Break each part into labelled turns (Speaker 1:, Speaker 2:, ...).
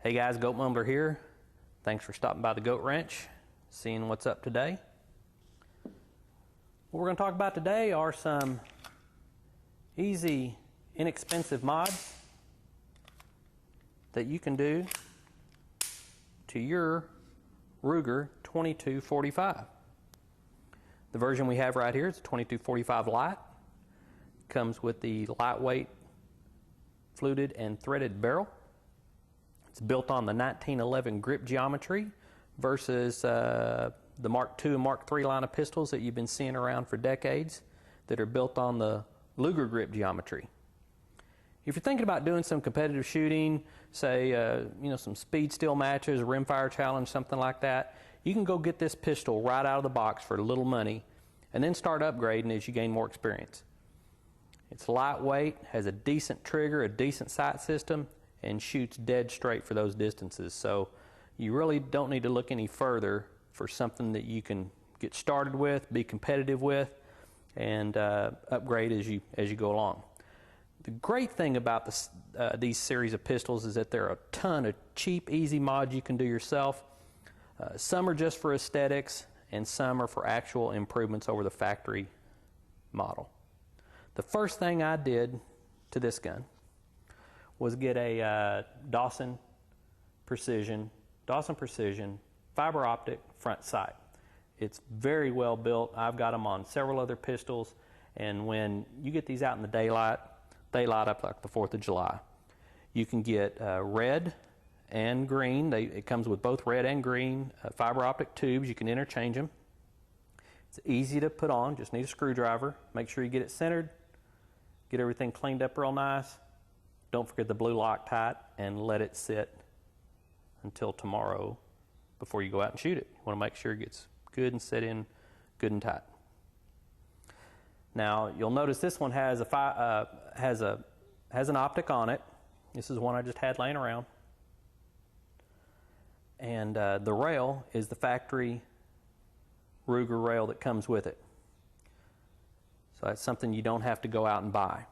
Speaker 1: Hey guys, Goat Mumbler here. Thanks for stopping by the Goat Ranch, seeing what's up today. What we're going to talk about today are some easy, inexpensive mods that you can do to your Ruger 2245. The version we have right here is the 2245 Lite. Comes with the lightweight fluted and threaded barrel. It's built on the 1911 grip geometry versus the Mark II and Mark III line of pistols that you've been seeing around for decades that are built on the Luger grip geometry. If you're thinking about doing some competitive shooting, say some speed steel matches, a rimfire challenge, something like that, you can go get this pistol right out of the box for little money and then start upgrading as you gain more experience. It's lightweight, has a decent trigger, a decent sight system, and shoots dead straight for those distances. So you really don't need to look any further for something that you can get started with, be competitive with, and upgrade as you go along. The great thing about these series of pistols is that there are a ton of cheap, easy mods you can do yourself. Some are just for aesthetics, and some are for actual improvements over the factory model. The first thing I did to this gun was get a Dawson Precision fiber optic front sight. It's very well built. I've got them on several other pistols, and when you get these out in the daylight, they light up like the 4th of July. You can get red and green. It comes with both red and green fiber optic tubes. You can interchange them. It's easy to put on, just need a screwdriver. Make sure you get it centered, get everything cleaned up real nice. Don't forget the blue Loctite, and let it sit until tomorrow before you go out and shoot it. You want to make sure it gets good and set in good and tight. Now you'll notice this one has an optic on it. This is one I just had laying around, and the rail is the factory Ruger rail that comes with it. So that's something you don't have to go out and buy.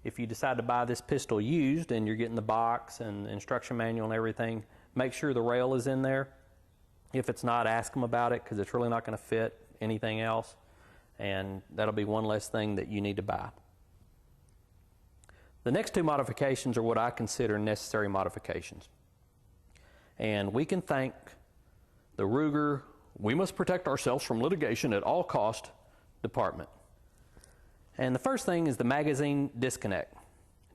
Speaker 1: If you decide to buy this pistol used and you're getting the box and instruction manual and everything, make sure the rail is in there. If it's not, ask them about it, because it's really not going to fit anything else, and that'll be one less thing that you need to buy. The next two modifications are what I consider necessary modifications. And we can thank the Ruger "We must protect ourselves from litigation at all cost" department. And the first thing is the magazine disconnect.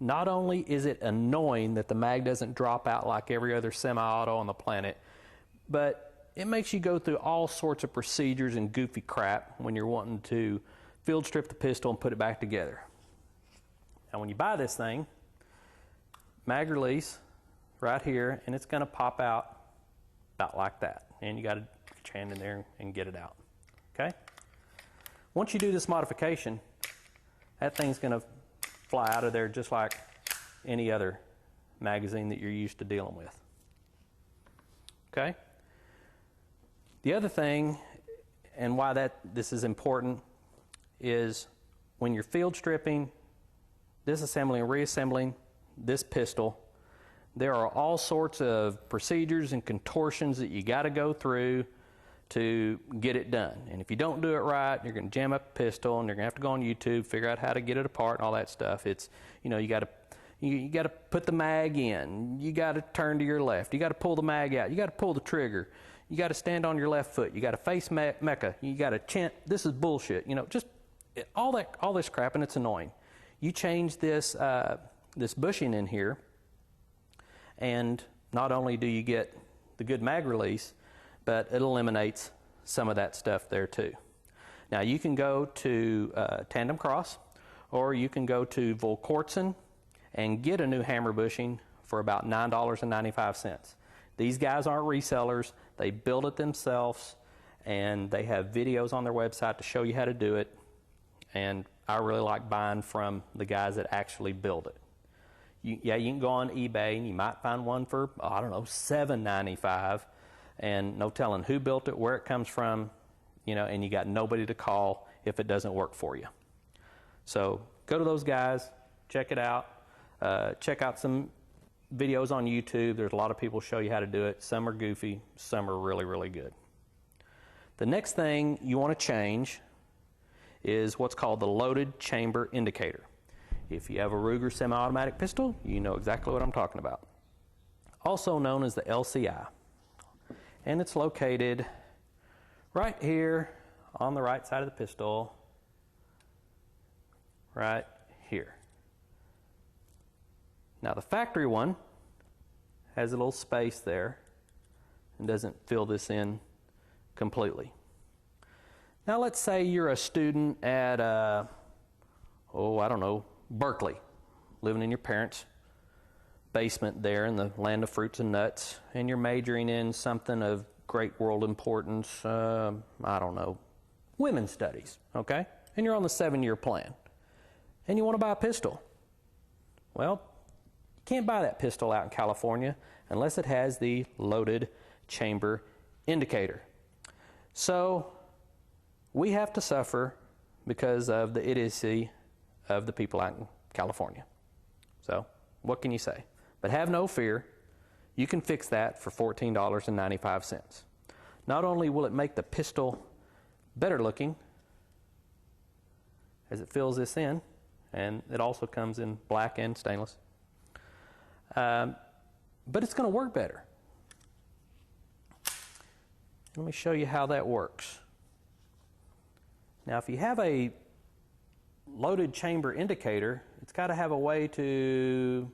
Speaker 1: Not only is it annoying that the mag doesn't drop out like every other semi-auto on the planet, but it makes you go through all sorts of procedures and goofy crap when you're wanting to field strip the pistol and put it back together. Now when you buy this thing, mag release right here, and it's going to pop out about like that. And you got to get your hand in there and get it out. Okay? Once you do this modification, that thing's going to fly out of there just like any other magazine that you're used to dealing with. Okay? The other thing, and why this is important, is when you're field stripping, disassembling, and reassembling this pistol, there are all sorts of procedures and contortions that you got to go through to get it done. And if you don't do it right, you're going to jam up the pistol, and you're going to have to go on YouTube, figure out how to get it apart and all that stuff. It's, you got to put the mag in. You got to turn to your left. You got to pull the mag out. You got to pull the trigger. You got to stand on your left foot. You got to face Mecca. You got to chant. This is bullshit. Just all this crap, and it's annoying. You change this bushing in here, and not only do you get the good mag release, but it eliminates some of that stuff there too. Now you can go to Tandem Cross, or you can go to Volkortsen and get a new hammer bushing for about $9.95. These guys aren't resellers. They build it themselves, and they have videos on their website to show you how to do it. And I really like buying from the guys that actually build it. You can go on eBay and you might find one for, $7.95. And no telling who built it, where it comes from, and you got nobody to call if it doesn't work for you. So go to those guys, check it out, check out some videos on YouTube. There's a lot of people show you how to do it. Some are goofy, some are really, really good. The next thing you want to change is what's called the loaded chamber indicator. If you have a Ruger semi-automatic pistol, you know exactly what I'm talking about. Also known as the LCI. And it's located right here on the right side of the pistol, right here. Now the factory one has a little space there and doesn't fill this in completely. Now let's say you're a student at, I don't know, Berkeley, living in your parents' basement there in the land of fruits and nuts, and you're majoring in something of great world importance, I don't know, women's studies, okay? And you're on the 7-year plan, and you want to buy a pistol. Well, you can't buy that pistol out in California unless it has the loaded chamber indicator. So we have to suffer because of the idiocy of the people out in California. So what can you say? But have no fear, you can fix that for $14.95. Not only will it make the pistol better looking as it fills this in, and it also comes in black and stainless, but it's going to work better. Let me show you how that works. Now, if you have a loaded chamber indicator, it's got to have a way to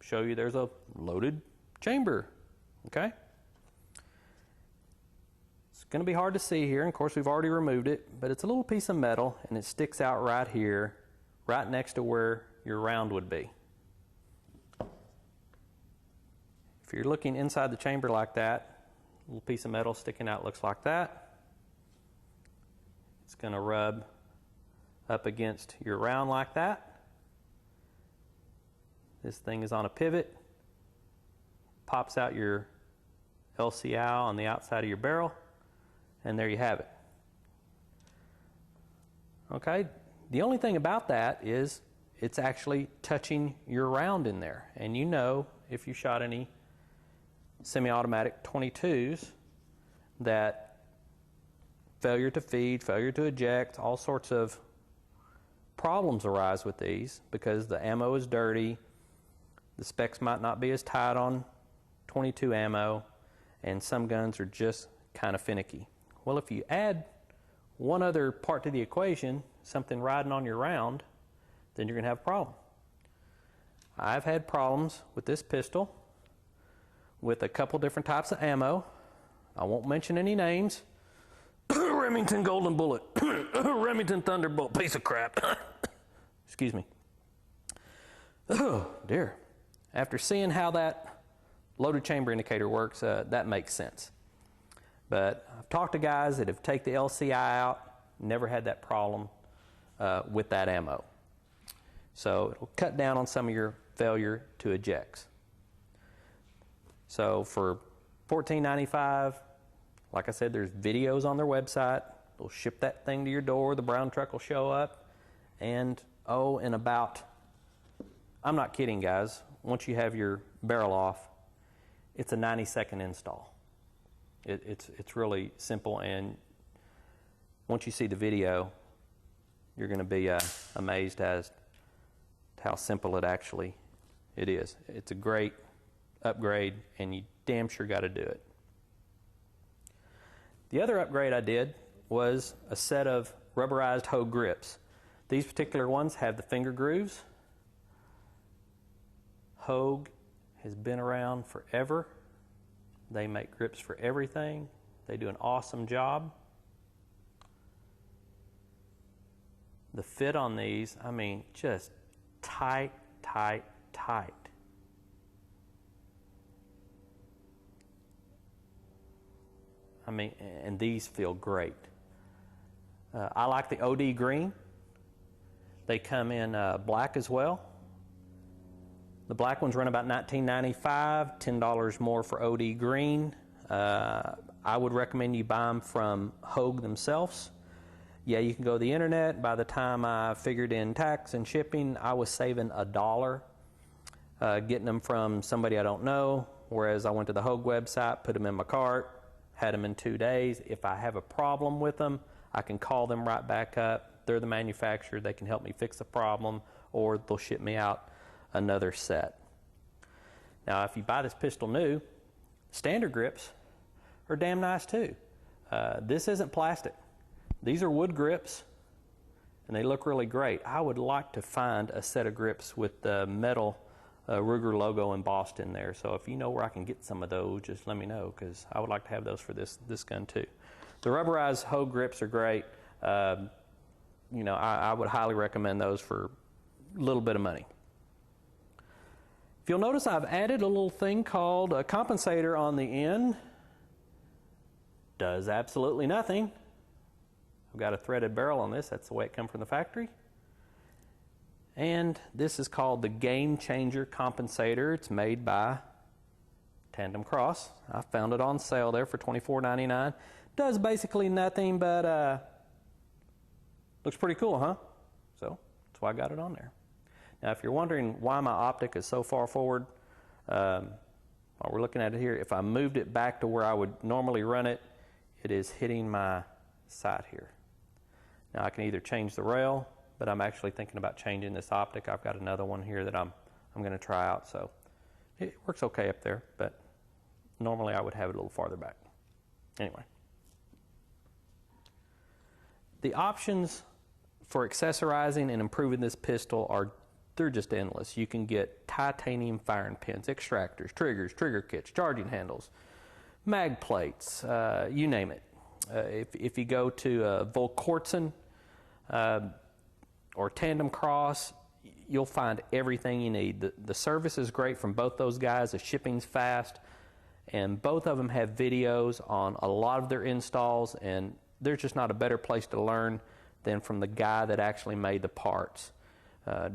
Speaker 1: show you there's a loaded chamber, okay? It's going to be hard to see here, and of course we've already removed it, but it's a little piece of metal and it sticks out right here, right next to where your round would be. If you're looking inside the chamber like that, a little piece of metal sticking out looks like that. It's going to rub up against your round like that. This thing is on a pivot, pops out your LCI on the outside of your barrel, and there you have it. Okay, the only thing about that is it's actually touching your round in there. And you know, if you shot any semi-automatic 22s, that failure to feed, failure to eject, all sorts of problems arise with these because the ammo is dirty, the specs might not be as tight on 22 ammo, and some guns are just kind of finicky. Well, if you add one other part to the equation, something riding on your round, then you're going to have a problem. I've had problems with this pistol with a couple different types of ammo. I won't mention any names. Remington Golden Bullet, Remington Thunderbolt, piece of crap. Excuse me. Oh, dear. After seeing how that loaded chamber indicator works, that makes sense. But I've talked to guys that have taken the LCI out, never had that problem with that ammo. So it'll cut down on some of your failure to ejects. So for $14.95, like I said, there's videos on their website. They'll ship that thing to your door. The brown truck will show up. And, in about, I'm not kidding, guys, once you have your barrel off, it's a 90-second install. It's really simple, and once you see the video, you're going to be amazed as to how simple it is. It's a great upgrade, and you damn sure got to do it. The other upgrade I did was a set of rubberized Hogue grips. These particular ones have the finger grooves. Hogue has been around forever. They make grips for everything. They do an awesome job. The fit on these, I mean, just tight, tight, tight. I mean, and these feel great. I like the OD green. They come in black as well. The black ones run about $19.95, $10 more for OD green. I would recommend you buy them from Hogue themselves. Yeah, you can go to the internet. By the time I figured in tax and shipping, I was saving $1 getting them from somebody I don't know, whereas I went to the Hogue website, put them in my cart, had them in 2 days. If I have a problem with them, I can call them right back up. They're the manufacturer. They can help me fix the problem, or they'll ship me out another set. Now, if you buy this pistol new, standard grips are damn nice too. This isn't plastic. These are wood grips, and they look really great. I would like to find a set of grips with the metal Ruger logo embossed in there. So if you know where I can get some of those, just let me know, because I would like to have those for this gun too. The rubberized Hogue grips are great. You know, I would highly recommend those for a little bit of money. If you'll notice, I've added a little thing called a compensator on the end. Does absolutely nothing. I've got a threaded barrel on this. That's the way it comes from the factory. And this is called the Game Changer Compensator. It's made by Tandem Cross. I found it on sale there for $24.99. Does basically nothing, but looks pretty cool, huh? So that's why I got it on there. Now, if you're wondering why my optic is so far forward, while we're looking at it here, if I moved it back to where I would normally run it, it is hitting my sight here. Now, I can either change the rail, but I'm actually thinking about changing this optic. I've got another one here that I'm going to try out, so it works okay up there, but normally I would have it a little farther back. Anyway. The options for accessorizing and improving this pistol they're just endless. You can get titanium firing pins, extractors, triggers, trigger kits, charging handles, mag plates, you name it. If you go to Volkortzen or Tandem Cross, you'll find everything you need. The service is great from both those guys. The shipping's fast, and both of them have videos on a lot of their installs, and there's just not a better place to learn than from the guy that actually made the parts.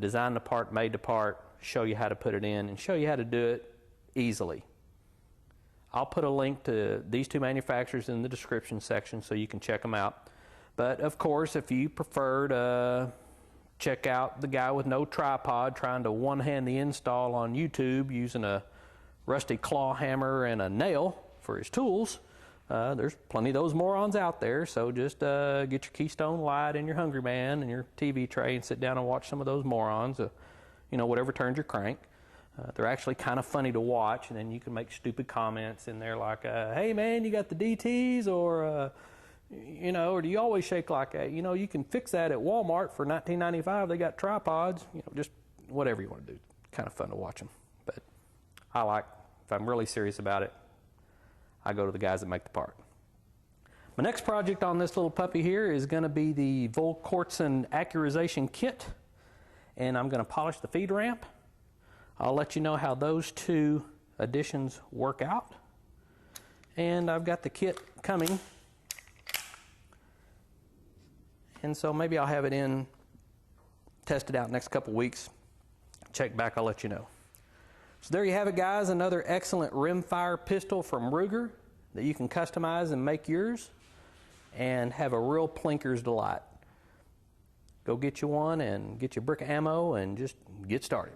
Speaker 1: Designed the part, made the part, show you how to put it in, and show you how to do it easily. I'll put a link to these two manufacturers in the description section so you can check them out. But of course, if you prefer to check out the guy with no tripod trying to one-hand the install on YouTube using a rusty claw hammer and a nail for his tools, there's plenty of those morons out there, so just get your Keystone Light and your Hungry Man and your TV tray and sit down and watch some of those morons, you know, whatever turns your crank. They're actually kind of funny to watch, and then you can make stupid comments in there like, hey man, you got the DTs, or, you know, or do you always shake like that? You know, you can fix that at Walmart for $19.95. They got tripods, you know, just whatever you want to do. Kind of fun to watch them. But if I'm really serious about it, I go to the guys that make the part. My next project on this little puppy here is going to be the Volkortzen accurization kit, and I'm going to polish the feed ramp. I'll let you know how those two additions work out. And I've got the kit coming, and so maybe I'll have it in, test it out next couple weeks. Check back, I'll let you know. So there you have it, guys, another excellent rimfire pistol from Ruger that you can customize and make yours and have a real plinker's delight. Go get you one and get your brick of ammo and just get started.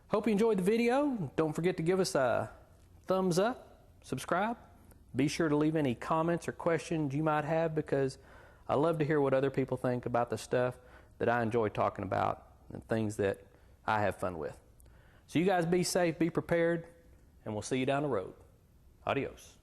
Speaker 1: Hope you enjoyed the video. Don't forget to give us a thumbs up, subscribe. Be sure to leave any comments or questions you might have, because I love to hear what other people think about the stuff that I enjoy talking about and things that I have fun with. So you guys be safe, be prepared, and we'll see you down the road. Adios.